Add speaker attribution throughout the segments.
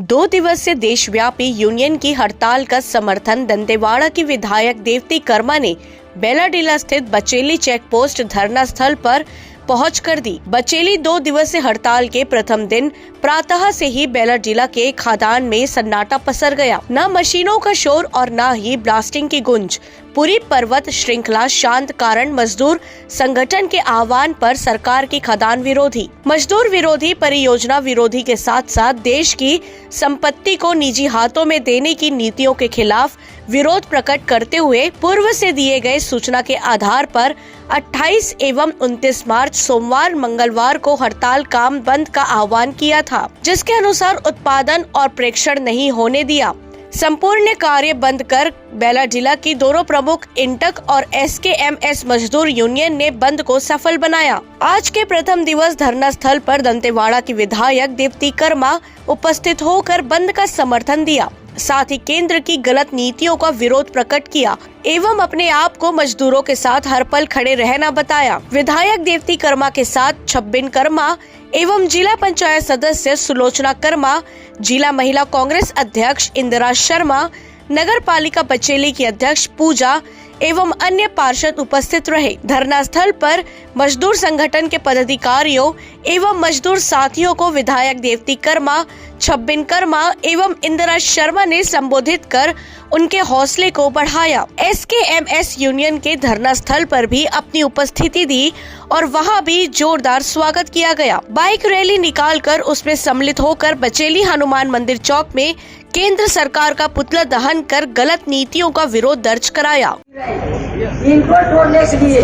Speaker 1: 2 दिवसीय देशव्यापी यूनियन की हड़ताल का समर्थन दंतेवाड़ा की विधायक देवती कर्मा ने बेलाडीला स्थित बचेली चेक पोस्ट धरना स्थल पर पहुंच कर दी। बचेली 2 दिवसीय हड़ताल के प्रथम दिन प्रातः से ही बेलाडीला के खादान में सन्नाटा पसर गया। न मशीनों का शोर और न ही ब्लास्टिंग की गूंज। पूरी पर्वत श्रृंखला शांत कारण मजदूर संगठन के आह्वान पर सरकार की खदान विरोधी, मजदूर विरोधी, परियोजना विरोधी के साथ साथ देश की संपत्ति को निजी हाथों में देने की नीतियों के खिलाफ विरोध प्रकट करते हुए पूर्व से दिए गए सूचना के आधार पर 28 एवं 29 मार्च सोमवार मंगलवार को हड़ताल काम बंद का आह्वान किया था, जिसके अनुसार उत्पादन और प्रेषण नहीं होने दिया। संपूर्ण कार्य बंद कर बेलाडीला की दोनों प्रमुख इंटक और SKMS मजदूर यूनियन ने बंद को सफल बनाया। आज के प्रथम दिवस धरना स्थल पर दंतेवाड़ा की विधायक देवती कर्मा उपस्थित होकर बंद का समर्थन दिया, साथ ही केंद्र की गलत नीतियों का विरोध प्रकट किया एवं अपने आप को मजदूरों के साथ हर पल खड़े रहना बताया। विधायक देवती कर्मा के साथ छब्बिन कर्मा एवं जिला पंचायत सदस्य सुलोचना कर्मा, जिला महिला कांग्रेस अध्यक्ष इंदिरा शर्मा, नगर पालिका बचेली की अध्यक्ष पूजा एवं अन्य पार्षद उपस्थित रहे। धरना स्थल पर मजदूर संगठन के पदाधिकारियों एवं मजदूर साथियों को विधायक देवती कर्मा, छब्बिन कर्मा एवं इंदिरा शर्मा ने संबोधित कर उनके हौसले को बढ़ाया। SKMS यूनियन के धरना स्थल पर भी अपनी उपस्थिति दी और वहां भी जोरदार स्वागत किया गया। बाइक रैली निकालकर उसमें सम्मिलित होकर बचेली हनुमान मंदिर चौक में केंद्र सरकार का पुतला दहन कर गलत नीतियों का विरोध दर्ज कराया।
Speaker 2: इनको तोड़ने के लिए,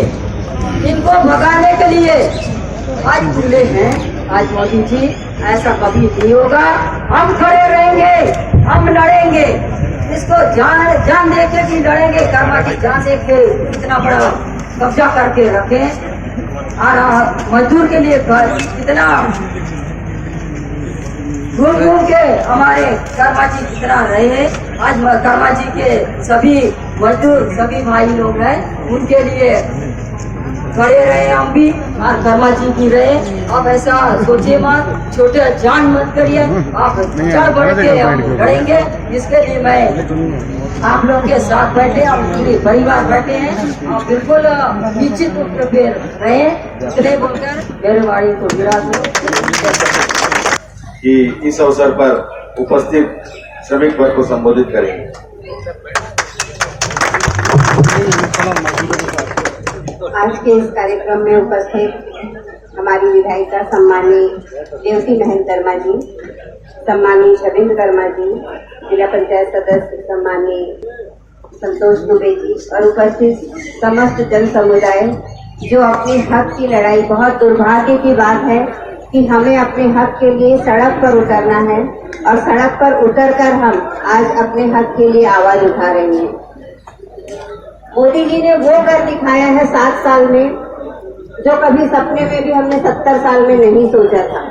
Speaker 2: इनको भगाने के लिए आज खुले हैं। आज मोदी जी, ऐसा कभी नहीं होगा। हम खड़े रहेंगे, हम लड़ेंगे, इसको जान दे के भी लड़ेंगे। कर्मा की जान दे के इतना बड़ा कब्जा करके रखे और मजदूर के लिए कितना घूम के हमारे कर्मा जी कितना रहे। आज कर्मा जी के सभी मजदूर, सभी भाई लोग हैं, उनके लिए खड़े रहे हम भी और कर्मा जी भी रहे। आप ऐसा सोचिए मत, छोटे जान मत करिए, आप चढ़ बढ़ के हम लड़ेंगे। इसके लिए मैं आप लोग के साथ बैठे, आप पूरे परिवार बैठे हैं। आप बिल्कुल निश्चित रूप से रहे। इतने बोलकर मेरे वाणी को विराज
Speaker 3: कि इस अवसर पर उपस्थित श्रमिक वर्ग को संबोधित करेंगे।
Speaker 4: आज के इस कार्यक्रम में उपस्थित हमारी विधायिका सम्मानी देवती बहन कर्मा जी, सम्मानी छबिन कर्मा जी, जिला पंचायत सदस्य सम्मानी संतोष दुबे जी और उपस्थित समस्त जन समुदाय, जो अपने हक की लड़ाई, बहुत दुर्भाग्य की बात है कि हमें अपने हक के लिए सड़क पर उतरना है और सड़क पर उतरकर हम आज अपने हक के लिए आवाज उठा रहे हैं। मोदी जी ने वो कर दिखाया है 7 साल में, जो कभी सपने में भी हमने 70 साल में नहीं सोचा था।